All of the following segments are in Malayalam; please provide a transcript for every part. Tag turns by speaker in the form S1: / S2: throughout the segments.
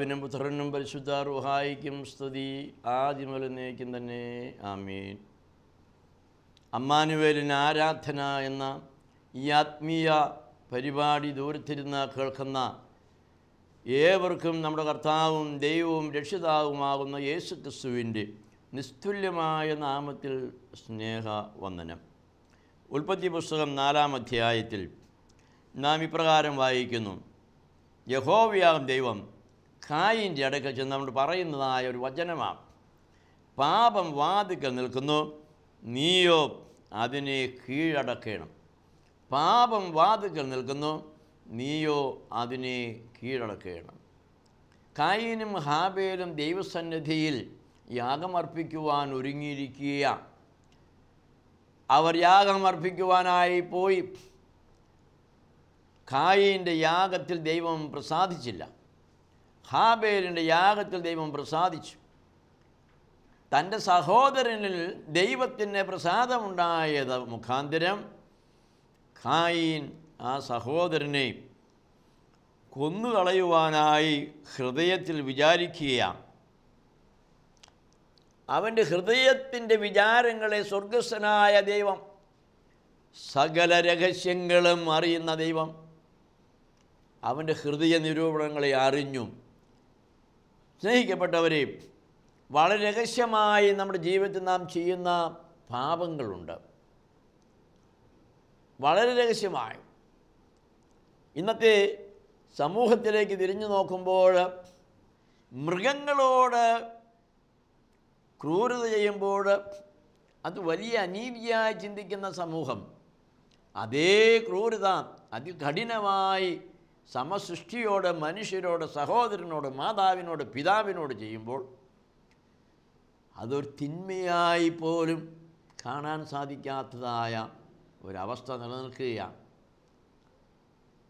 S1: പിതാവിനും പുത്രനും പരിശുദ്ധ റൂഹായിക്കും സ്തുതി, ആദിമുതലെന്നേക്കും തന്നെ. ആമീൻ. അമ്മാനുവേലിന് ആരാധന എന്ന ഈ ആത്മീയ പരിപാടി ദൂരത്തിരുന്ന് കേൾക്കുന്ന ഏവർക്കും നമ്മുടെ കർത്താവും ദൈവവും രക്ഷിതാവുമാകുന്ന യേശു ക്രിസ്തുവിൻ്റെ നിസ്തുല്യമായ നാമത്തിൽ സ്നേഹവന്ദനം. ഉൽപ്പത്തി പുസ്തകം 4-ാം അധ്യായത്തിൽ നാം ഇപ്രകാരം വായിക്കുന്നു. യഹോവയാകും ദൈവം കായീൻ്റെ അടുക്കൽ ചെന്ന് നമ്മൾ പറയുന്നതായ ഒരു വചനമാണ്. പാപം വാതിക്കൽ നിൽക്കുന്നു, നീയോ അതിനെ കീഴടക്കണം. പാപം വാതിക്കൽ നിൽക്കുന്നു, നീയോ അതിനെ കീഴടക്കണം. കായീനും ഹാബേലും ദൈവസന്നിധിയിൽ യാഗമർപ്പിക്കുവാൻ ഒരുങ്ങിയിരിക്കുകയാണ്. അവർ യാഗമർപ്പിക്കുവാനായി പോയി. കായീൻ്റെ യാഗത്തിൽ ദൈവം പ്രസാദിച്ചില്ല, ഹാബേലിൻ്റെ യാഗത്തിൽ ദൈവം പ്രസാദിച്ചു. തൻ്റെ സഹോദരനിൽ ദൈവത്തിന് പ്രസാദമുണ്ടായത് മുഖാന്തരം കായീൻ ആ സഹോദരനെ കൊന്നുകളയുവാനായി ഹൃദയത്തിൽ വിചാരിക്കുകയാണ്. അവൻ്റെ ഹൃദയത്തിൻ്റെ വിചാരങ്ങളെ സ്വർഗസ്ഥനായ ദൈവം, സകല രഹസ്യങ്ങളും അറിയുന്ന ദൈവം അവൻ്റെ ഹൃദയ നിരൂപണങ്ങളെ അറിഞ്ഞു. സ്നേഹിക്കപ്പെട്ടവരെ, വളരെ രഹസ്യമായി നമ്മുടെ ജീവിതത്തിൽ നാം ചെയ്യുന്ന പാപങ്ങളുണ്ട്, വളരെ രഹസ്യമായി. ഇന്നത്തെ സമൂഹത്തിലേക്ക് തിരിഞ്ഞു നോക്കുമ്പോൾ മൃഗങ്ങളോട് ക്രൂരത ചെയ്യുമ്പോൾ അത് വലിയ അനീതിയായി ചിന്തിക്കുന്ന സമൂഹം അതേ ക്രൂരത അതികഠിനമായി സമസൃഷ്ടിയോട്, മനുഷ്യരോട്, സഹോദരനോട്, മാതാവിനോട്, പിതാവിനോട് ചെയ്യുമ്പോൾ അതൊരു തിന്മയായി പോലും കാണാൻ സാധിക്കാത്തതായ ഒരവസ്ഥ നിലനിൽക്കുകയാണ്.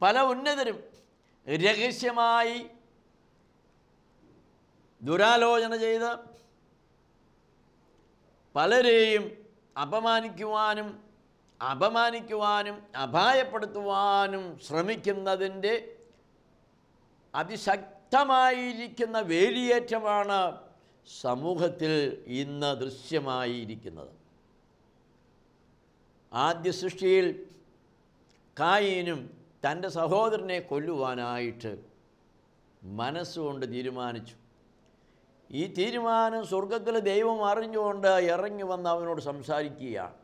S1: പല ഉന്നതരും രഹസ്യമായി ദുരാലോചന ചെയ്ത് പലരെയും അപമാനിക്കുവാനും അപായപ്പെടുത്തുവാനും ശ്രമിക്കുന്നതിൻ്റെ അതിശക്തമായിരിക്കുന്ന വേലിയേറ്റമാണ് സമൂഹത്തിൽ ഇന്ന് ദൃശ്യമായിരിക്കുന്നത്. ആദ്യ സൃഷ്ടിയിൽ കായീനും തൻ്റെ സഹോദരനെ കൊല്ലുവാനായിട്ട് മനസ്സുകൊണ്ട് തീരുമാനിച്ചു. ഈ തീരുമാനം സ്വർഗത്തിലെ ദൈവം അറിഞ്ഞുകൊണ്ട് ഇറങ്ങി വന്ന് അവനോട് സംസാരിക്കുകയാണ്.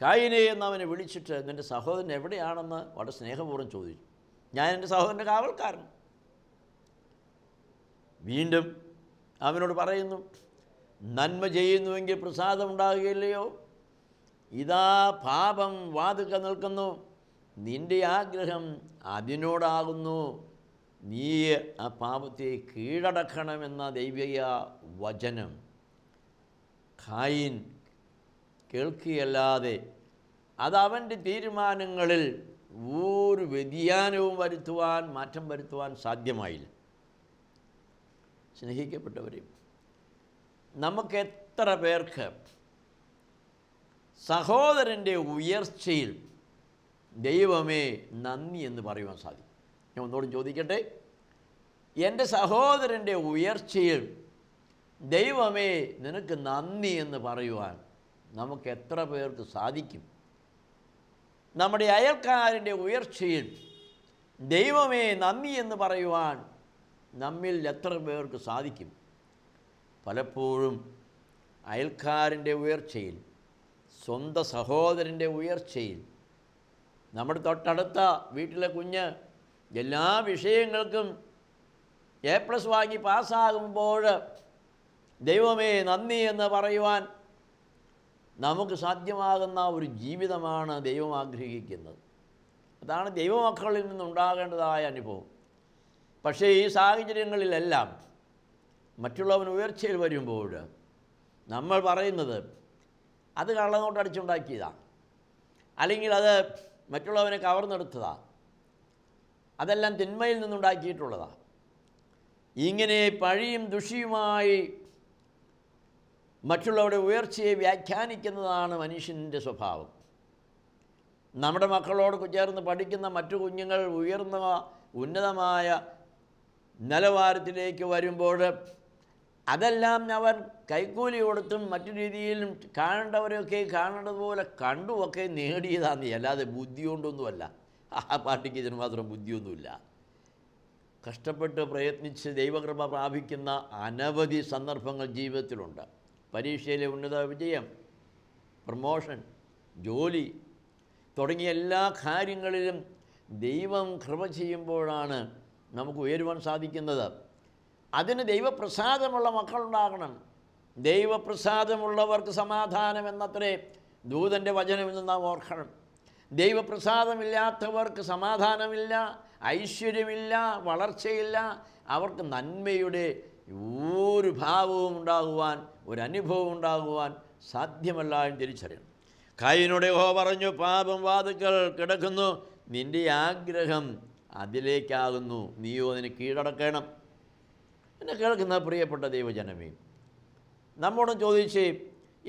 S1: കായീനെ എന്നവനെ വിളിച്ചിട്ട്, നിൻ്റെ സഹോദരൻ എവിടെയാണെന്ന് വളരെ സ്നേഹപൂർവ്വം ചോദിച്ചു. ഞാൻ എൻ്റെ സഹോദരൻ്റെ കാവൽക്കാരൻ. വീണ്ടും അവനോട് പറയുന്നു, നന്മ ചെയ്യുന്നുവെങ്കിൽ പ്രസാദമുണ്ടാകുകയില്ലയോ? ഇതാ പാപം വാതിൽക്കൽ നിൽക്കുന്നു, നിൻ്റെ ആഗ്രഹം അതിനോടാകുന്നു, നീ ആ പാപത്തെ കീഴടക്കണമെന്ന ദൈവിക വചനം കായീൻ കേൾക്കുകയല്ലാതെ അതവൻ്റെ തീരുമാനങ്ങളിൽ ഒരു വ്യതിയാനവും മാറ്റം വരുത്തുവാൻ സാധ്യമായില്ല. സ്നേഹിക്കപ്പെട്ടവരെ, നമുക്ക് എത്ര പേർക്ക് സഹോദരൻ്റെ ഉയർച്ചയിൽ ദൈവമേ നന്ദി എന്ന് പറയുവാൻ സാധിക്കും? ഞാൻ ഒന്നുകൂടി ചോദിക്കട്ടെ, എൻ്റെ സഹോദരൻ്റെ ഉയർച്ചയിൽ ദൈവമേ നിനക്ക് നന്ദി എന്ന് പറയുവാൻ നമുക്ക് എത്ര പേർക്ക് സാധിക്കും? നമ്മുടെ അയൽക്കാരൻ്റെ ഉയർച്ചയിൽ ദൈവമേ നന്ദി എന്ന് പറയുവാൻ നമ്മിൽ എത്ര പേർക്ക് സാധിക്കും? പലപ്പോഴും അയൽക്കാരൻ്റെ ഉയർച്ചയിൽ, സ്വന്തം സഹോദരൻ്റെ ഉയർച്ചയിൽ, നമ്മുടെ തൊട്ടടുത്ത വീട്ടിലെ കുഞ്ഞ് എല്ലാ വിഷയങ്ങൾക്കും A+ വാങ്ങി പാസ്സാകുമ്പോൾ ദൈവമേ നന്ദി എന്ന് പറയുവാൻ നമുക്ക് സാധ്യമാകുന്ന ഒരു ജീവിതമാണ് ദൈവം ആഗ്രഹിക്കുന്നത്. അതാണ് ദൈവമക്കളിൽ നിന്നുണ്ടാകേണ്ടതായ അനുഭവം. പക്ഷേ ഈ സാഹചര്യങ്ങളിലെല്ലാം മറ്റുള്ളവൻ ഉയർച്ചയിൽ വരുമ്പോൾ നമ്മൾ പറയുന്നത് അത് കള്ളനോട്ടടിച്ചുണ്ടാക്കിയതാണ്, അല്ലെങ്കിൽ അത് മറ്റുള്ളവനെ കവർന്നെടുത്തതാണ്, അതെല്ലാം തിന്മയിൽ നിന്നുണ്ടാക്കിയിട്ടുള്ളതാണ്. ഇങ്ങനെ പഴിയും ദുഷിയുമായി മറ്റുള്ളവരുടെ ഉയർച്ചയെ വ്യാഖ്യാനിക്കുന്നതാണ് മനുഷ്യൻ്റെ സ്വഭാവം. നമ്മുടെ മക്കളോട് ചേർന്ന് പഠിക്കുന്ന മറ്റു കുഞ്ഞുങ്ങൾ ഉയർന്ന ഉന്നതമായ നിലവാരത്തിലേക്ക് വരുമ്പോൾ അതെല്ലാം അവൻ കൈക്കൂലി കൊടുത്തും മറ്റു രീതിയിലും കാണേണ്ടവരൊക്കെ കാണേണ്ടതുപോലെ കണ്ടുമൊക്കെ നേടിയതാന്ന്, അല്ലാതെ ബുദ്ധി കൊണ്ടൊന്നുമല്ല. ആ പാർട്ടിക്ക് ഇതിന് മാത്രം ബുദ്ധിയൊന്നുമില്ല. കഷ്ടപ്പെട്ട് പ്രയത്നിച്ച് ദൈവകൃപ പ്രാപിക്കുന്ന അനവധി സന്ദർഭങ്ങൾ ജീവിതത്തിലുണ്ട്. പരീക്ഷയിലെ ഉന്നത വിജയം, പ്രമോഷൻ, ജോലി തുടങ്ങിയ എല്ലാ കാര്യങ്ങളിലും ദൈവം കൃപ ചെയ്യുമ്പോഴാണ് നമുക്ക് ഉയരുവാൻ സാധിക്കുന്നത്. അതിന് ദൈവപ്രസാദമുള്ള മക്കളുണ്ടാകണം. ദൈവപ്രസാദമുള്ളവർക്ക് സമാധാനം എന്നത്രേ ദൂതൻ്റെ വചനമെന്ന് നാം ഓർക്കണം. ദൈവപ്രസാദമില്ലാത്തവർക്ക് സമാധാനമില്ല, ഐശ്വര്യമില്ല, വളർച്ചയില്ല. അവർക്ക് നന്മയുടെ ഒരു ഭാവവും ഉണ്ടാകുവാൻ, ഒരനുഭവം ഉണ്ടാകുവാൻ സാധ്യമല്ല എന്ന് തിരിച്ചറിയണം. കായീനോട് യഹോവ പറഞ്ഞു, പാപം വാതിൽക്കൽ കിടക്കുന്നു, നിൻ്റെ ആഗ്രഹം അതിലേക്കാകുന്നു, നീയോ അതിന് കീഴടക്കണം. എന്നെ കേൾക്കുന്ന പ്രിയപ്പെട്ട ദൈവജനമേ, നമ്മോട് ചോദിച്ച്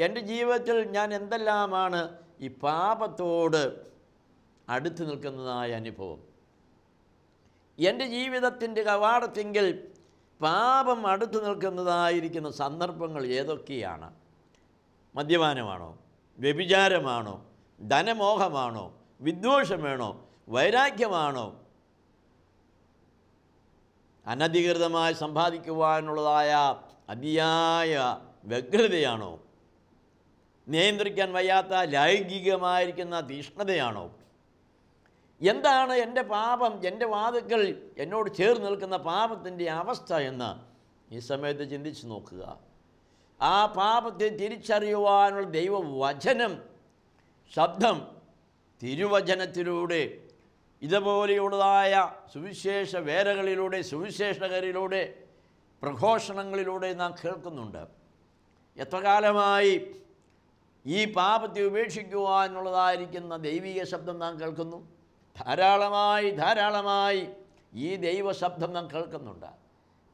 S1: എൻ്റെ ജീവിതത്തിൽ ഞാൻ എന്തെല്ലാമാണ് ഈ പാപത്തോട് അടുത്ത് നിൽക്കുന്നതായ അനുഭവം? എൻ്റെ ജീവിതത്തിൻ്റെ കവാടത്തെങ്കിൽ പാപം അടുത്ത് നിൽക്കുന്നതായിരിക്കുന്ന സന്ദർഭങ്ങൾ ഏതൊക്കെയാണ്? മദ്യപാനമാണോ? വ്യഭിചാരമാണോ? ധനമോഹമാണോ? വിദ്വേഷമാണോ? വൈരാഗ്യമാണോ? അനധികൃതമായി സമ്പാദിക്കുവാനുള്ളതായ അതിയായ വ്യഗ്രതയാണോ? നിയന്ത്രിക്കാൻ വയ്യാത്ത ലൈംഗികമായിരിക്കുന്ന തീഷ്ണതയാണോ? എന്താണ് എൻ്റെ പാപം, എൻ്റെ വാതിൽക്കൽ എന്നോട് ചേർന്ന് നിൽക്കുന്ന പാപത്തിൻ്റെ അവസ്ഥ എന്ന് ഈ സമയത്ത് ചിന്തിച്ച് നോക്കുക. ആ പാപത്തെ തിരിച്ചറിയുവാനുള്ള ദൈവവചനം, ശബ്ദം, തിരുവചനത്തിലൂടെ ഇതുപോലെയുള്ളതായ സുവിശേഷ വേലകളിലൂടെ, സുവിശേഷകരിലൂടെ, പ്രഘോഷണങ്ങളിലൂടെ നാം കേൾക്കുന്നുണ്ട്. എത്ര കാലമായി ഈ പാപത്തെ ഉപേക്ഷിക്കുവാനുള്ളതായിരിക്കുന്ന ദൈവിക ശബ്ദം നാം കേൾക്കുന്നു? ധാരാളമായി ഈ ദൈവശബ്ദം നാം കേൾക്കുന്നുണ്ട്.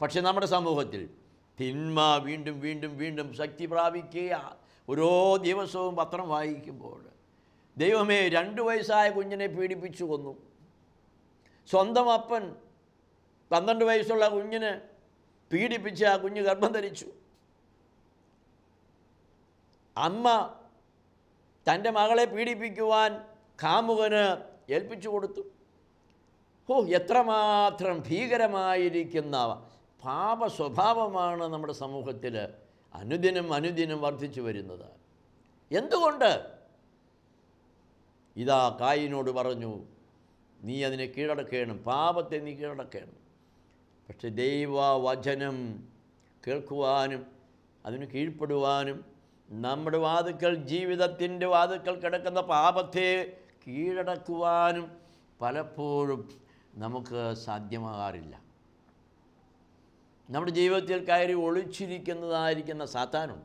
S1: പക്ഷെ നമ്മുടെ സമൂഹത്തിൽ തിന്മ വീണ്ടും വീണ്ടും വീണ്ടും ശക്തി പ്രാപിക്കുക. ഓരോ ദിവസവും പത്രം വായിക്കുമ്പോൾ, ദൈവമേ, 2 വയസ്സായ കുഞ്ഞിനെ പീഡിപ്പിച്ചു കൊന്നു. സ്വന്തം അപ്പൻ 12 വയസ്സുള്ള കുഞ്ഞിനെ പീഡിപ്പിച്ച് ആ കുഞ്ഞ് ഗർഭം ധരിച്ചു. അമ്മ തൻ്റെ മകളെ പീഡിപ്പിക്കുവാൻ കാമുകന് ഏൽപ്പിച്ചു കൊടുത്തു. എത്രമാത്രം ഭീകരമായിരിക്കുന്ന പാപ സ്വഭാവമാണ് നമ്മുടെ സമൂഹത്തിൽ അനുദിനം വർദ്ധിച്ചു വരുന്നത്. എന്തുകൊണ്ട്? ഇതാ കായീനോട് പറഞ്ഞു, നീ അതിനെ കീഴടക്കണം, പാപത്തെ നീ കീഴടക്കണം. പക്ഷെ ദൈവവചനം കേൾക്കുവാനും അതിന് കീഴ്പ്പെടുവാനും നമ്മുടെ വാതിൽക്കൽ, ജീവിതത്തിൻ്റെ വാതിൽക്കൽ കിടക്കുന്ന പാപത്തെ കീഴടക്കുവാനും പലപ്പോഴും നമുക്ക് സാധ്യമാകാറില്ല. നമ്മുടെ ജീവിതത്തിൽ കയറി ഒളിച്ചിരിക്കുന്നതായിരിക്കുന്ന സാത്താനും.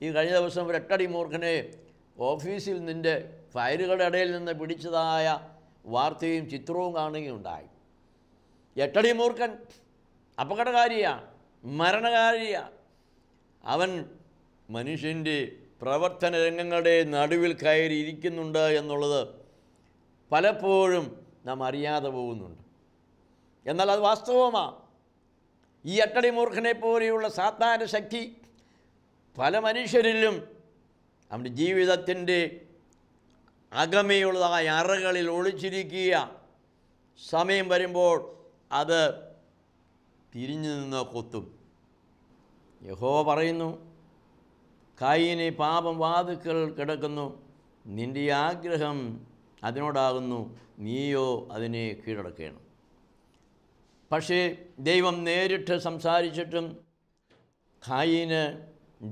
S1: ഈ കഴിഞ്ഞ ദിവസം ഒരു 8 അടി മൂർഖനെ ഓഫീസിൽ നിൻ്റെ ഫയലുകളുടെ ഇടയിൽ നിന്ന് പിടിച്ചതായ വാർത്തയും ചിത്രവും കാണുകയുണ്ടായി. 8 അടി മൂർഖൻ അപകടകാരിയാണ്, മരണകാരിയാണ്. അവൻ മനുഷ്യൻ്റെ പ്രവർത്തന രംഗങ്ങളുടെ നടുവിൽ കയറി ഇരിക്കുന്നുണ്ട് എന്നുള്ളത് പലപ്പോഴും നാം അറിയാതെ പോകുന്നുണ്ട്. എന്നാൽ അത് വാസ്തവമാണ്. ഈ 8 അടി മൂർഖനെ പോലെയുള്ള സാത്താൻ്റെ ശക്തി പല മനുഷ്യരിലും അവൻ്റെ ജീവിതത്തിൻ്റെ അകമേയുള്ളതായ അറകളിൽ ഒളിച്ചിരിക്കുക. സമയം വരുമ്പോൾ അത് തിരിഞ്ഞു നിന്ന് കൊത്തും. യഹോവ പറയുന്നു, കായീനെ, പാപം വാതിൽക്കൽ കിടക്കുന്നു, നിൻ്റെ ആഗ്രഹം അതിനോടാകുന്നു, നീയോ അതിനെ കീഴടക്കണം. പക്ഷേ ദൈവം നേരിട്ട് സംസാരിച്ചിട്ടും കായീന്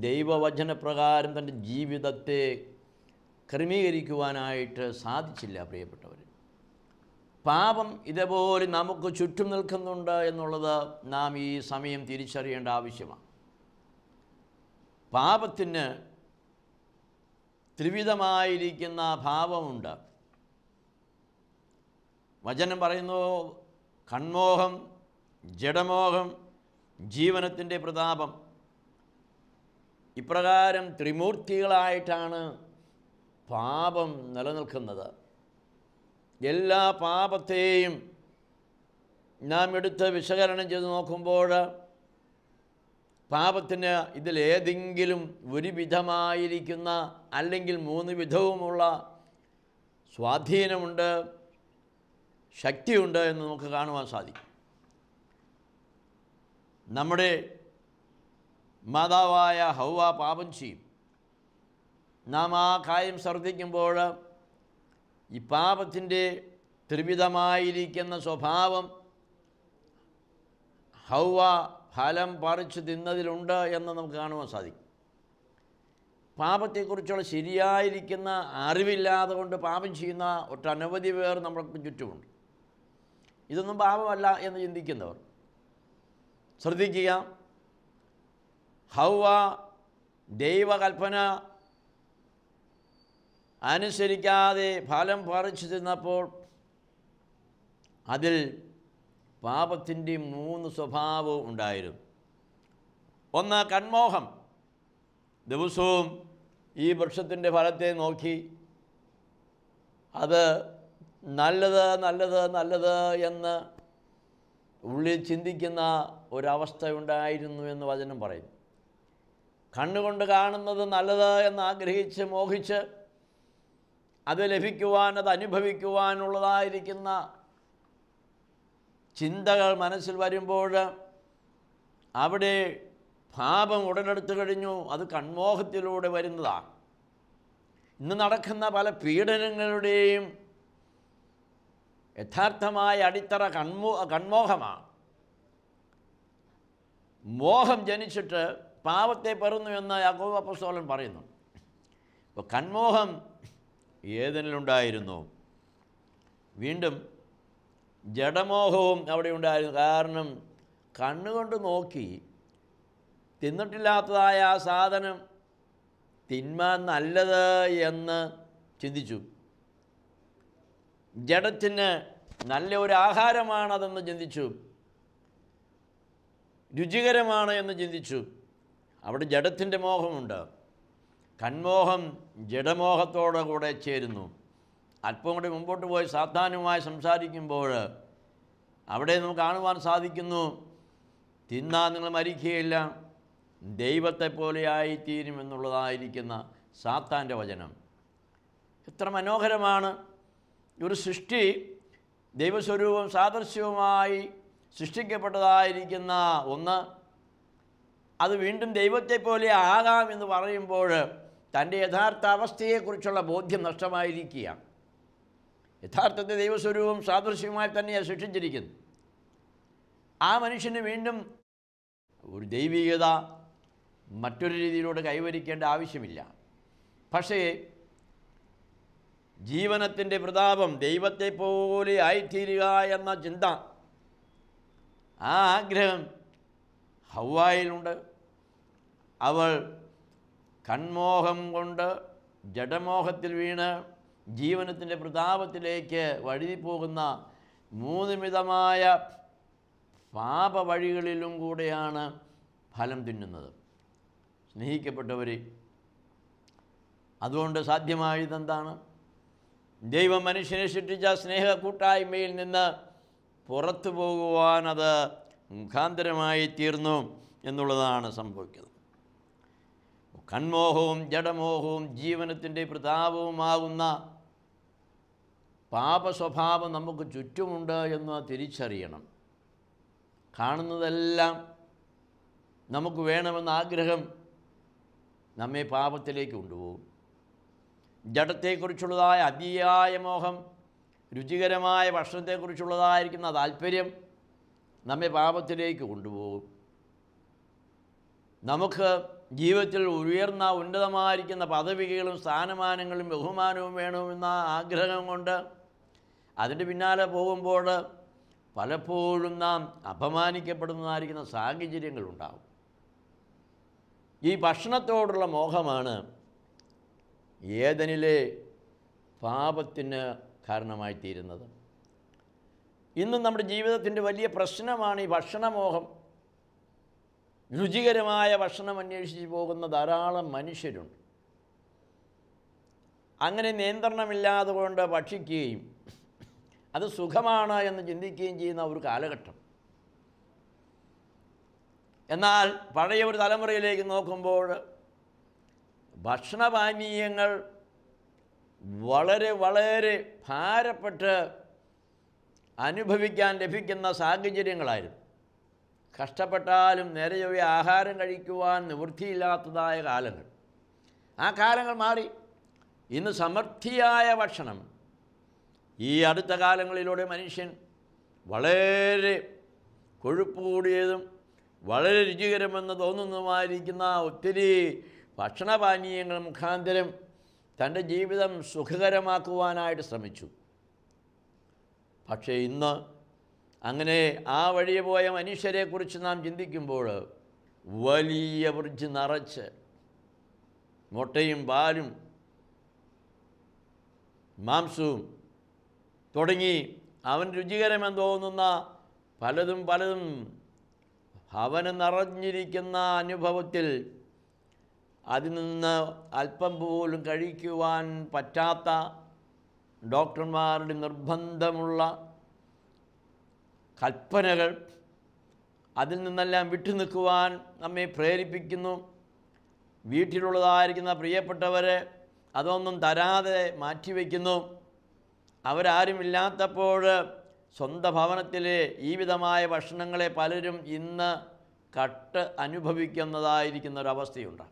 S1: ദൈവവചനപ്രകാരം തൻ്റെ ജീവിതത്തെ ക്രമീകരിക്കുവാനായിട്ട് സാധിച്ചില്ല. പ്രിയപ്പെട്ടവർ, പാപം ഇതേപോലെ നമുക്ക് ചുറ്റും നിൽക്കുന്നുണ്ട് എന്നുള്ളത് നാം ഈ സമയം തിരിച്ചറിയേണ്ട ആവശ്യമാണ്. പാപത്തിന് ത്രിവിധമായിരിക്കുന്ന ഭാവമുണ്ട്. വചനം പറയുന്നു, കൺമോഹം, ജഡമോഹം, ജീവനത്തിൻ്റെ പ്രതാപം. ഇപ്രകാരം ത്രിമൂർത്തികളായിട്ടാണ് പാപം നിലനിൽക്കുന്നത്. എല്ലാ പാപത്തെയും നാം എടുത്ത് വിശകലനം ചെയ്ത് നോക്കുമ്പോൾ പാപത്തിന് ഇതിലേതെങ്കിലും ഒരു വിധമായിരിക്കുന്ന അല്ലെങ്കിൽ മൂന്ന് വിധവുമുള്ള സ്വാധീനമുണ്ട്, ശക്തിയുണ്ട് എന്ന് നമുക്ക് കാണുവാൻ സാധിക്കും. നമ്മുടെ മാതാവായ ഹൗവ പാപം ചെയ്യും. നാം ആ കാര്യം ശ്രദ്ധിക്കുമ്പോൾ ഈ പാപത്തിൻ്റെ ത്രിവിധമായിരിക്കുന്ന സ്വഭാവം ഹൗവ ഫലം പറിച്ചു തിന്നതിലുണ്ട് എന്ന് നമുക്ക് കാണുവാൻ സാധിക്കും. പാപത്തെക്കുറിച്ചുള്ള ശരിയായിരിക്കുന്ന അറിവില്ലാതെ കൊണ്ട് പാപം ചെയ്യുന്ന ഒട്ടനവധി പേർ നമ്മൾക്ക് ചുറ്റുമുണ്ട്. ഇതൊന്നും പാപമല്ല എന്ന് ചിന്തിക്കുന്നവർ. ശ്രദ്ധിക്കുക, ഹൗവ ദൈവകൽപ്പന അനുസരിക്കാതെ ഫലം പറിച്ചു തിന്നപ്പോൾ അതിൽ പാപത്തിൻ്റെ മൂന്ന് സ്വഭാവവും ഉണ്ടായിരുന്നു. ഒന്ന്, കൺമോഹം. ദിവസവും ഈ വൃക്ഷത്തിൻ്റെ ഫലത്തെ നോക്കി അത് നല്ലത് നല്ലത് നല്ലത് എന്ന് ഉള്ളിൽ ചിന്തിക്കുന്ന ഒരവസ്ഥയുണ്ടായിരുന്നു എന്ന് വചനം പറയും. കണ്ണുകൊണ്ട് കാണുന്നത് നല്ലത് എന്ന് ആഗ്രഹിച്ച് മോഹിച്ച് അത് ലഭിക്കുവാൻ, അത് അനുഭവിക്കുവാനുള്ളതായിരിക്കുന്ന ചിന്തകൾ മനസ്സിൽ വരുമ്പോൾ അവിടെ പാപം ഉടലെടുത്തു കഴിഞ്ഞു. അത് കൺമോഹത്തിലൂടെ വരുന്നതാണ്. ഇന്ന് നടക്കുന്ന പല പീഡനങ്ങളുടെയും യഥാർത്ഥമായ അടിത്തറ കൺമോഹമാണ്. മോഹം ജനിച്ചിട്ട് പാപത്തെ പെറുന്നു എന്ന് യാക്കോബ് അപ്പോസ്തലൻ പറയുന്നു. അപ്പോൾ കൺമോഹം ഏതിനുണ്ടായിരുന്നു? വീണ്ടും ജഡമോഹവും അവിടെ ഉണ്ടായിരുന്നു. കാരണം കണ്ണുകൊണ്ട് നോക്കി തിന്നിട്ടില്ലാത്തതായ ആ സാധനം തിന്മാൻ നല്ലത് എന്ന് ചിന്തിച്ചു. ജഡത്തിന് നല്ല ഒരു ആഹാരമാണതെന്ന് ചിന്തിച്ചു, രുചികരമാണ് എന്ന് ചിന്തിച്ചു. അവിടെ ജഡത്തിൻ്റെ മോഹമുണ്ട്. കൺമോഹം ജഡമോഹത്തോടു കൂടെ ചേരുന്നു. അല്പം കൂടി മുമ്പോട്ട് പോയി സാത്താനുമായി സംസാരിക്കുമ്പോൾ അവിടെ നമുക്ക് കാണുവാൻ സാധിക്കുന്നു, തിന്നാൽ നിങ്ങൾ മരിക്കുകയില്ല, ദൈവത്തെ പോലെയായിത്തീരും എന്നുള്ളതായിരിക്കുന്ന സാത്താൻ്റെ വചനം. എത്ര മനോഹരമാണ്! ഒരു സൃഷ്ടി ദൈവസ്വരൂപവും സാദൃശ്യവുമായി സൃഷ്ടിക്കപ്പെട്ടതായിരിക്കുന്ന ഒന്ന്, അത് വീണ്ടും ദൈവത്തെ പോലെ ആകാം എന്ന് പറയുമ്പോൾ തൻ്റെ യഥാർത്ഥ അവസ്ഥയെക്കുറിച്ചുള്ള ബോധ്യം നഷ്ടമായിരിക്കുകയാണ്. യഥാർത്ഥത്തിൽ ദൈവസ്വരൂപവും സാദൃശ്യവുമായി തന്നെയാണ് സൃഷ്ടിച്ചിരിക്കുന്നത്. ആ മനുഷ്യന് വീണ്ടും ഒരു ദൈവികത മറ്റൊരു രീതിയിലൂടെ കൈവരിക്കേണ്ട ആവശ്യമില്ല. പക്ഷേ ജീവനത്തിൻ്റെ പ്രതാപം ദൈവത്തെ പോലെ ആയിത്തീരുക എന്ന ചിന്ത, ആ ആഗ്രഹം ഹൗവായിലുണ്ട്. അവൾ കൺമോഹം കൊണ്ട് ജഡമോഹത്തിൽ വീണ് ജീവനത്തിൻ്റെ പ്രതാപത്തിലേക്ക് വഴുതിപ്പോകുന്ന മൂന്ന് വിധമായ പാപവഴികളിലും കൂടെയാണ് ഫലം തിന്നുന്നത്. സ്നേഹിക്കപ്പെട്ടവർ, അതുകൊണ്ട് സാധ്യമായതെന്താണ്? ദൈവം മനുഷ്യനെ സൃഷ്ടിച്ച സ്നേഹ കൂട്ടായ്മയിൽ നിന്ന് പുറത്തു പോകുവാൻ അത് മുഖാന്തരമായി തീർന്നു എന്നുള്ളതാണ് സംഭവിക്കുന്നത്. കൺമോഹവും ജഡമോഹവും ജീവനത്തിൻ്റെ പ്രതാപവുമാകുന്ന പാപസ്വഭാവം നമുക്ക് ചുറ്റുമുണ്ട് എന്ന് തിരിച്ചറിയണം. കാണുന്നതെല്ലാം നമുക്ക് വേണമെന്ന ആഗ്രഹം നമ്മെ പാപത്തിലേക്ക് കൊണ്ടുപോകും. ജഡത്തെക്കുറിച്ചുള്ളതായ അതിയായ മോഹം, രുചികരമായ ഭക്ഷണത്തെക്കുറിച്ചുള്ളതായിരിക്കുന്ന താല്പര്യം നമ്മെ പാപത്തിലേക്ക് കൊണ്ടുപോകും. നമുക്ക് ജീവിതത്തിൽ ഉയർന്ന ഉന്നതമായിരിക്കുന്ന പദവികളും സ്ഥാനമാനങ്ങളും ബഹുമാനവും വേണമെന്ന ആഗ്രഹം കൊണ്ട് അതിൻ്റെ പിന്നാലെ പോകുമ്പോൾ പലപ്പോഴും നാം അപമാനിക്കപ്പെടുന്നതായിരിക്കുന്ന സാഹചര്യങ്ങളുണ്ടാകും. ഈ ഭക്ഷണത്തോടുള്ള മോഹമാണ് ഏദനിലെ പാപത്തിന് കാരണമായി തീരുന്നത്. ഇന്നും നമ്മുടെ ജീവിതത്തിൻ്റെ വലിയ പ്രശ്നമാണ് ഈ ഭക്ഷണമോഹം. രുചികരമായ ഭക്ഷണം അന്വേഷിച്ച് പോകുന്ന ധാരാളം മനുഷ്യരുണ്ട്. അങ്ങനെ നിയന്ത്രണമില്ലാതെ കൊണ്ട് ഭക്ഷിക്കുകയും അത് സുഖമാണ് എന്ന് ചിന്തിക്കുകയും ചെയ്യുന്ന ഒരു കാലഘട്ടം. എന്നാൽ പഴയ ഒരു തലമുറയിലേക്ക് നോക്കുമ്പോൾ ഭക്ഷണപാനീയങ്ങൾ വളരെ വളരെ ഭാരപ്പെട്ട് അനുഭവിക്കാൻ ലഭിക്കുന്ന സാഹചര്യങ്ങളായിരുന്നു. കഷ്ടപ്പെട്ടാലും നേരെയൊരു ആഹാരം കഴിക്കുവാൻ നിവൃത്തിയില്ലാത്തതായ കാലങ്ങൾ. ആ കാലങ്ങൾ മാറി. ഇന്ന് സമൃദ്ധിയായ ഭക്ഷണം. ഈ അടുത്ത കാലങ്ങളിലൂടെ മനുഷ്യൻ വളരെ കൊഴുപ്പ് കൂടിയതും വളരെ രുചികരമെന്ന് തോന്നുന്നതുമായിരിക്കുന്ന ഒത്തിരി ഭക്ഷണപാനീയങ്ങൾ മുഖാന്തരം തൻ്റെ ജീവിതം സുഖകരമാക്കുവാനായിട്ട് ശ്രമിച്ചു. പക്ഷേ ഇന്ന് അങ്ങനെ ആ വഴിയെ പോയ മനുഷ്യരെക്കുറിച്ച് നാം ചിന്തിക്കുമ്പോൾ വലിയ ഫ്രിഡ്ജ് നിറച്ച് മുട്ടയും പാലും മാംസവും തുടങ്ങി അവൻ രുചികരമെന്ന് തോന്നുന്ന പലതും അവന് നിറഞ്ഞിരിക്കുന്ന അനുഭവത്തിൽ അതിൽ നിന്ന് അല്പം പോലും കഴിക്കുവാൻ പറ്റാത്ത ഡോക്ടർമാരുടെ നിർബന്ധമുള്ള കൽപ്പനകൾ അതിൽ നിന്നെല്ലാം വിട്ടുനിൽക്കുവാൻ നമ്മെ പ്രേരിപ്പിക്കുന്നു. വീട്ടിലുള്ളതായിരിക്കുന്ന പ്രിയപ്പെട്ടവരെ അതൊന്നും തരാതെ മാറ്റിവെക്കുന്നു. അവരാരുമില്ലാത്തപ്പോൾ സ്വന്തം ഭവനത്തിലെ ഈ വിധമായ ഭക്ഷണങ്ങളെ പലരും ഇന്ന് കട്ട് അനുഭവിക്കുന്നതായിരിക്കുന്ന ഒരവസ്ഥയുണ്ട്.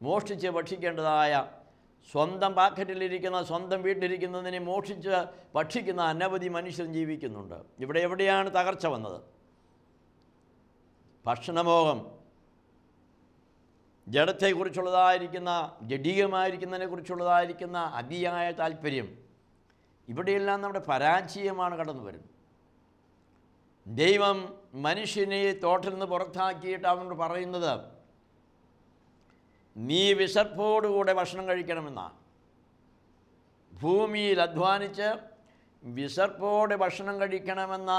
S1: മോഷ്ടിച്ച് ഭക്ഷിക്കേണ്ടതായ സ്വന്തം പാക്കറ്റിലിരിക്കുന്ന സ്വന്തം വീട്ടിലിരിക്കുന്നതിനെ മോഷ്ടിച്ച് ഭക്ഷിക്കുന്ന അനവധി മനുഷ്യർ ജീവിക്കുന്നുണ്ട്. ഇവിടെ എവിടെയാണ് തകർച്ച വന്നത്? ഭക്ഷണമോഹം, ജഡത്തെക്കുറിച്ചുള്ളതായിരിക്കുന്ന ജഡികമായിരിക്കുന്നതിനെക്കുറിച്ചുള്ളതായിരിക്കുന്ന അതിയായ താല്പര്യം, ഇവിടെയെല്ലാം നമ്മുടെ പരാജയമാണ് കടന്നു വരുന്നത്. ദൈവം മനുഷ്യനെ തോട്ടിൽ നിന്ന് പുറത്താക്കിയിട്ട് അവനോട് പറയുന്നത് നീ വിശപ്പോടുകൂടെ ഭക്ഷണം കഴിക്കണമെന്നാണ്. ഭൂമിയിൽ അധ്വാനിച്ച് വിശപ്പോടെ ഭക്ഷണം കഴിക്കണമെന്ന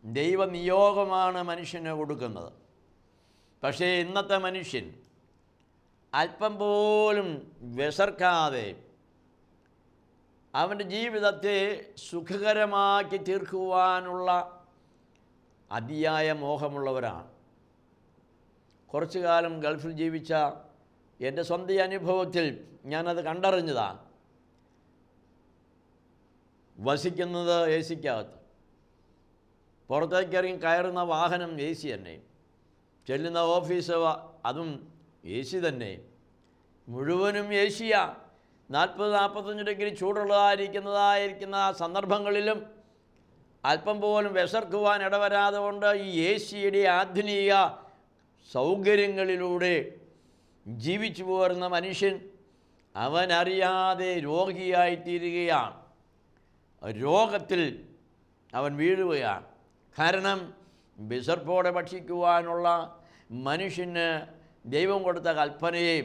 S1: ദൈവനിയോഗമാണ് മനുഷ്യന് കൊടുക്കുന്നത്. പക്ഷേ ഇന്നത്തെ മനുഷ്യൻ അല്പം പോലും വിശർക്കാതെ അവൻ്റെ ജീവിതത്തെ സുഖകരമാക്കി തീർക്കുവാനുള്ള അതിയായ മോഹമുള്ളവരാണ്. കുറച്ചു കാലം ഗൾഫിൽ ജീവിച്ച എൻ്റെ സ്വന്തം അനുഭവത്തിൽ ഞാനത് കണ്ടറിഞ്ഞതാണ്. വസിക്കുന്നത് എ സിക്കകത്ത്, പുറത്തേക്കിറങ്ങി കയറുന്ന വാഹനം എ സി തന്നെ, ചെല്ലുന്ന ഓഫീസ് അതും എ സി തന്നെ, മുഴുവനും എ സിയാണ്. 40-45 ഡിഗ്രി ചൂടുള്ളതായിരിക്കുന്ന സന്ദർഭങ്ങളിലും അല്പം പോലും വിശർക്കുവാൻ ഇടവരാതെ കൊണ്ട് ഈ എ സിയുടെ ആധുനിക സൗകര്യങ്ങളിലൂടെ ജീവിച്ചു പോരുന്ന മനുഷ്യൻ അവനറിയാതെ രോഗിയായിത്തീരുകയാണ്. രോഗത്തിൽ അവൻ വീഴുകയാണ്. കാരണം വിശർപ്പോടെ ഭക്ഷിക്കുവാനുള്ള മനുഷ്യന് ദൈവം കൊടുത്ത കൽപ്പനയെ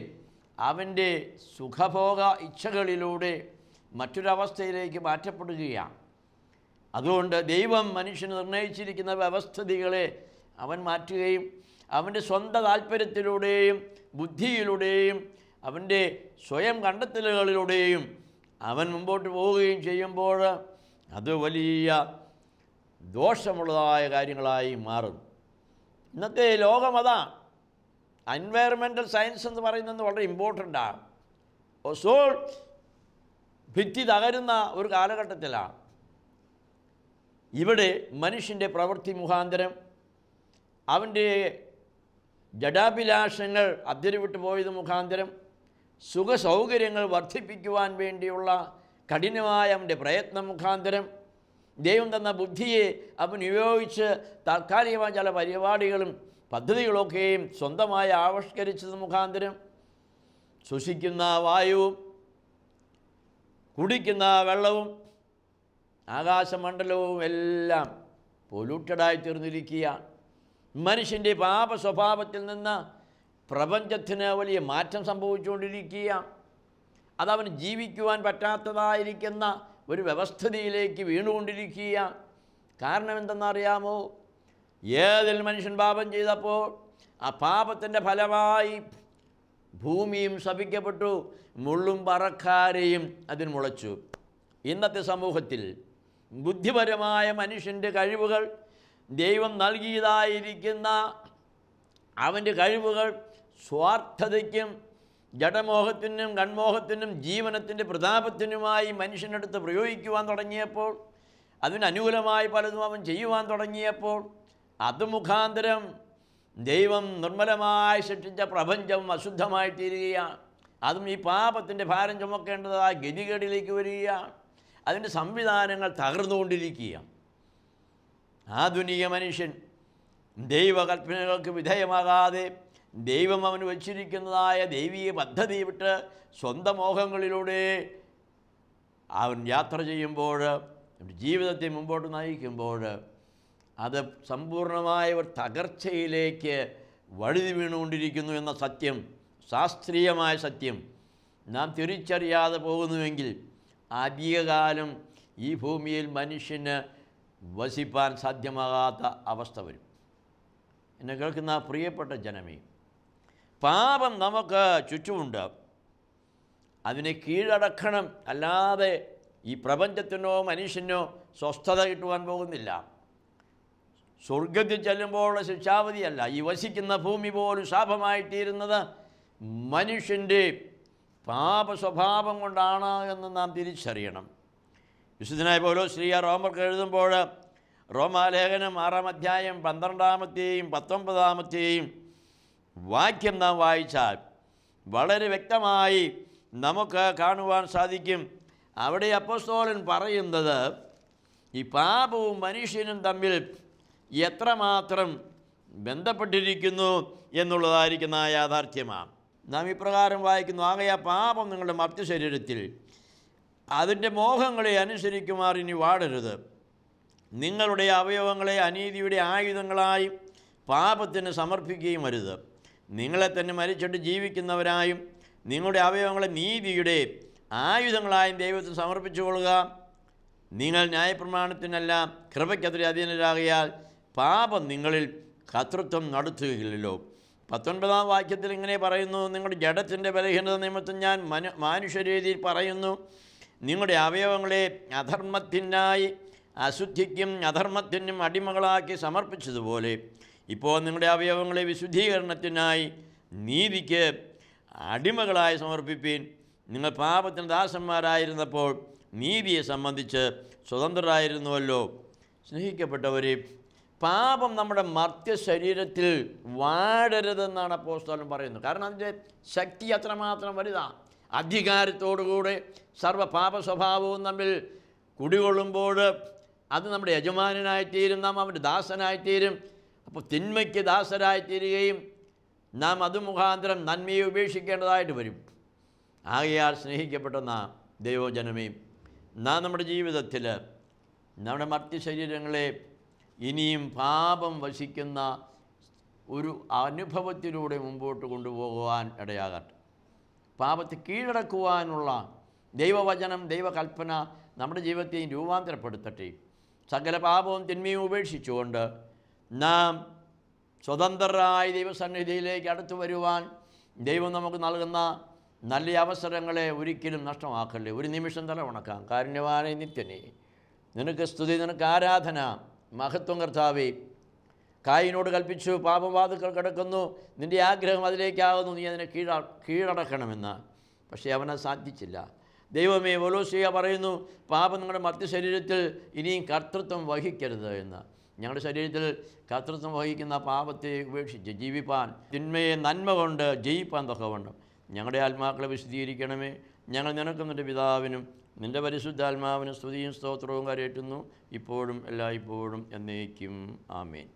S1: അവൻ്റെ സുഖഭോഗ ഇച്ഛകളിലൂടെ മറ്റൊരവസ്ഥയിലേക്ക് മാറ്റപ്പെടുകയാണ്. അതുകൊണ്ട് ദൈവം മനുഷ്യന് നിർണയിച്ചിരിക്കുന്ന വ്യവസ്ഥിതികളെ അവൻ മാറ്റുകയും അവൻ്റെ സ്വന്തം താല്പര്യത്തിലൂടെയും ബുദ്ധിയിലൂടെയും അവൻ്റെ സ്വയം കണ്ടെത്തലുകളിലൂടെയും അവൻ മുമ്പോട്ട് പോവുകയും ചെയ്യുമ്പോൾ അത് വലിയ ദോഷമുള്ളതായ കാര്യങ്ങളായി മാറുന്നു. ഇന്നത്തെ ലോകം അതാണ്. എൻവയറമെൻ്റൽ സയൻസ് എന്ന് പറയുന്നത് വളരെ ഇമ്പോർട്ടൻ്റാണ്. ഓസോൺ ഭിത്തി തകരുന്ന ഒരു കാലഘട്ടത്തിലാണ്. ഇവിടെ മനുഷ്യൻ്റെ പ്രവൃത്തി മുഖാന്തരം അവൻ്റെ ജഡാഭിലാഷങ്ങൾ അതിരുവിട്ട് പോയത് മുഖാന്തരം സുഖസൗകര്യങ്ങൾ വർദ്ധിപ്പിക്കുവാൻ വേണ്ടിയുള്ള കഠിനമായ അവൻ്റെ പ്രയത്നം മുഖാന്തരം ദൈവം തന്ന ബുദ്ധിയെ അവൻ ഉപയോഗിച്ച് താൽക്കാലികമായ ചില പരിപാടികളും പദ്ധതികളൊക്കെയും സ്വന്തമായി ആവിഷ്കരിച്ചത് മുഖാന്തരം ശ്വസിക്കുന്ന വായുവും കുടിക്കുന്ന വെള്ളവും ആകാശമണ്ഡലവും എല്ലാം പൊല്യൂട്ടഡായി തീർന്നിരിക്കുകയാണ്. മനുഷ്യൻ്റെ പാപ സ്വഭാവത്തിൽ നിന്ന് പ്രപഞ്ചത്തിന് വലിയ മാറ്റം സംഭവിച്ചുകൊണ്ടിരിക്കുകയാണ്. അതവന് ജീവിക്കുവാൻ പറ്റാത്തതായിരിക്കുന്ന ഒരു വ്യവസ്ഥിതിയിലേക്ക് വീണുകൊണ്ടിരിക്കുകയാണ്. കാരണം എന്തെന്നറിയാമോ? ഏതിൽ മനുഷ്യൻ പാപം ചെയ്തപ്പോൾ ആ പാപത്തിൻ്റെ ഫലമായി ഭൂമിയും ശപിക്കപ്പെട്ടു, മുള്ളും പറക്കാരെയും അതിന് മുളച്ചു. ഇന്നത്തെ സമൂഹത്തിൽ ബുദ്ധിപരമായ മനുഷ്യൻ്റെ കഴിവുകൾ, ദൈവം നൽകിയതായിരിക്കുന്ന അവൻ്റെ കഴിവുകൾ സ്വാർത്ഥതയ്ക്കും ജഡമോഹത്തിനും കൺമോഹത്തിനും ജീവനത്തിൻ്റെ പ്രതാപത്തിനുമായി മനുഷ്യനടുത്ത് പ്രയോഗിക്കുവാൻ തുടങ്ങിയപ്പോൾ, അതിനനുകൂലമായി പലതും അവൻ ചെയ്യുവാൻ തുടങ്ങിയപ്പോൾ, അത് മുഖാന്തരം ദൈവം നിർമ്മലമായി സൃഷ്ടിച്ച പ്രപഞ്ചം അശുദ്ധമായി തീരുകയാണ്. അതും ഈ പാപത്തിൻ്റെ ഭാരം ചുമക്കേണ്ടതായ ഗതികേടിലേക്ക് വരികയാണ്. അതിൻ്റെ സംവിധാനങ്ങൾ തകർന്നുകൊണ്ടിരിക്കുകയാണ്. ആധുനിക മനുഷ്യൻ ദൈവകൽപ്പനകൾക്ക് വിധേയമാകാതെ ദൈവം അവന് വച്ചിരിക്കുന്നതായ ദൈവീയ പദ്ധതി വിട്ട് സ്വന്തം മോഹങ്ങളിലൂടെ അവൻ യാത്ര ചെയ്യുമ്പോൾ, ജീവിതത്തെ മുമ്പോട്ട് നയിക്കുമ്പോൾ, അത് സമ്പൂർണമായ ഒരു തകർച്ചയിലേക്ക് വഴുതി വീണുകൊണ്ടിരിക്കുന്നു എന്ന സത്യം, ശാസ്ത്രീയമായ സത്യം നാം തിരിച്ചറിയാതെ പോകുന്നുവെങ്കിൽ അധികകാലം ഈ ഭൂമിയിൽ മനുഷ്യന് വസിപ്പാൻ സാധ്യമാകാത്ത അവസ്ഥ വരും. എന്നെ കേൾക്കുന്ന പ്രിയപ്പെട്ട ജനമേ, പാപം നമുക്ക് ചുറ്റുമുണ്ട്. അതിനെ കീഴടക്കണം, അല്ലാതെ ഈ പ്രപഞ്ചത്തിനോ മനുഷ്യനോ സ്വസ്ഥത കിട്ടുവാൻ പോകുന്നില്ല. സ്വർഗത്തിൽ ചെല്ലുമ്പോഴുള്ള ശിക്ഷാവധിയല്ല, ഈ വസിക്കുന്ന ഭൂമി പോലും ശാപമായിത്തീരുന്നത് മനുഷ്യൻ്റെ പാപ സ്വഭാവം കൊണ്ടാണ് എന്ന് നാം തിരിച്ചറിയണം. വിശുദ്ധനായ പൗലോസ് റോമർക്ക് എഴുതുമ്പോൾ റോമാലേഖനം 6-ാം അധ്യായം 12-ാമത്തെയും 19-ാമത്തെയും വാക്യം നാം വായിച്ചാൽ വളരെ വ്യക്തമായി നമുക്ക് കാണുവാൻ സാധിക്കും. അവിടെ അപ്പോസ്തലൻ പറയുന്നത് ഈ പാപവും മനുഷ്യനും തമ്മിൽ എത്രമാത്രം ബന്ധപ്പെട്ടിരിക്കുന്നു എന്നുള്ളതായിരിക്കുന്ന യാഥാർത്ഥ്യമാണ്. നാം ഇപ്രകാരം വായിക്കുന്നു: ആകയാ പാപം നിങ്ങളുടെ മർത്യ ശരീരത്തിൽ അതിൻ്റെ മോഹങ്ങളെ അനുസരിക്കുമാർ ഇനി വാടരുത്. നിങ്ങളുടെ അവയവങ്ങളെ അനീതിയുടെ ആയുധങ്ങളായി പാപത്തിന് സമർപ്പിക്കുകയും അരുത്. നിങ്ങളെ തന്നെ മരിച്ചിട്ട് ജീവിക്കുന്നവരായും നിങ്ങളുടെ അവയവങ്ങളെ നീതിയുടെ ആയുധങ്ങളായും ദൈവത്തിന് സമർപ്പിച്ചു കൊള്ളുക. നിങ്ങൾ ന്യായപ്രമാണത്തിനല്ല കൃപയ്ക്കത്ര അധീനരാകിയാൽ പാപം നിങ്ങളിൽ കർത്തൃത്വം നടത്തുകയില്ലല്ലോ. 19-ാം വാക്യത്തിൽ ഇങ്ങനെ പറയുന്നു: നിങ്ങളുടെ ജഡത്തിൻ്റെ ബലഹീനത നിമിത്തം ഞാൻ മാനുഷ്യരീതിയിൽ പറയുന്നു, നിങ്ങളുടെ അവയവങ്ങളെ അധർമ്മത്തിനായി അശുദ്ധിക്കും അധർമ്മത്തിനും അടിമകളാക്കി സമർപ്പിച്ചതുപോലെ ഇപ്പോൾ നിങ്ങളുടെ അവയവങ്ങളെ വിശുദ്ധീകരണത്തിനായി നീതിക്ക് അടിമകളായി സമർപ്പിപ്പീൻ. നിങ്ങൾ പാപത്തിന് ദാസന്മാരായിരുന്നപ്പോൾ നീതിയെ സംബന്ധിച്ച് സ്വതന്ത്രരായിരുന്നുവല്ലോ. സ്നേഹിക്കപ്പെട്ടവരെ, പാപം നമ്മുടെ മർത്യ ശരീരത്തിൽ വാഴരുതെന്നാണ് അപ്പോസ്തലൻ പറയുന്നത്. കാരണം അതിൻ്റെ ശക്തി അത്രമാത്രം വലുതാണ്. അധികാരത്തോടുകൂടെ സർവ്വ പാപ സ്വഭാവവും തമ്മിൽ കുടികൊള്ളുമ്പോൾ അത് നമ്മുടെ യജമാനനായിത്തീരും, നാം അവൻ്റെ ദാസനായിത്തീരും. അപ്പോൾ തിന്മയ്ക്ക് ദാസരായിത്തീരുകയും നാം അത് മുഖാന്തരം നന്മയെ ഉപേക്ഷിക്കേണ്ടതായിട്ട് വരും. ആകയാൽ സ്നേഹിക്കപ്പെട്ട നാം ദൈവജനമേ, നാം നമ്മുടെ ജീവിതത്തിൽ നമ്മുടെ മർത്യ ശരീരങ്ങളെ ഇനിയും പാപം വസിക്കുന്ന ഒരു അനുഭവത്തിലൂടെ മുമ്പോട്ട് കൊണ്ടുപോകുവാൻ ഇടയാകട്ടെ. പാപത്തെ കീഴടക്കുവാനുള്ള ദൈവവചനം, ദൈവകൽപ്പന നമ്മുടെ ജീവിതത്തെയും രൂപാന്തരപ്പെടുത്തട്ടെ. സകല പാപവും തിന്മയും ഉപേക്ഷിച്ചുകൊണ്ട് നാം സ്വതന്ത്രരായ ദൈവസന്നിധിയിലേക്ക് അടുത്തു വരുവാൻ ദൈവം നമുക്ക് നൽകുന്ന നല്ല അവസരങ്ങളെ ഒരിക്കലും നഷ്ടമാക്കല്ലേ. ഒരു നിമിഷം തല ഉണക്കാം. കാരുണ്യവാനേ, നിത്യനേ, നിനക്ക് സ്തുതി, നിനക്ക് ആരാധന, മഹത്വം. കർത്താവേ, കായിനോട് കൽപ്പിച്ചു, പാപവാതുക്കൾ കിടക്കുന്നു, നിൻ്റെ ആഗ്രഹം അതിലേക്കാകുന്നു, നീ അതിനെ കീഴടക്കണമെന്ന്. പക്ഷേ അവനത് സാധിച്ചില്ല. ദൈവമേ, പൗലോസ് പറയുന്നു, പാപം നിങ്ങളുടെ മർത്യ ശരീരത്തിൽ ഇനിയും കർത്തൃത്വം വഹിക്കരുത് എന്ന്. ഞങ്ങളുടെ ശരീരത്തിൽ കർത്തൃത്വം വഹിക്കുന്ന പാപത്തെ ഉപേക്ഷിച്ച് ജീവിപ്പാൻ, തിന്മയെ നന്മ കൊണ്ട് ജയിപ്പാൻ തക്കവണ്ണം ഞങ്ങളുടെ ആത്മാക്കളെ വിശദീകരിക്കണമേ. ഞങ്ങൾ നിനക്കും നിൻ്റെ പിതാവിനും നിൻ്റെ പരിശുദ്ധാത്മാവിനും സ്തുതിയും സ്തോത്രവും കരയറ്റുന്നു, ഇപ്പോഴും എല്ലായ്പ്പോഴും എന്നേക്കും. ആമേൻ.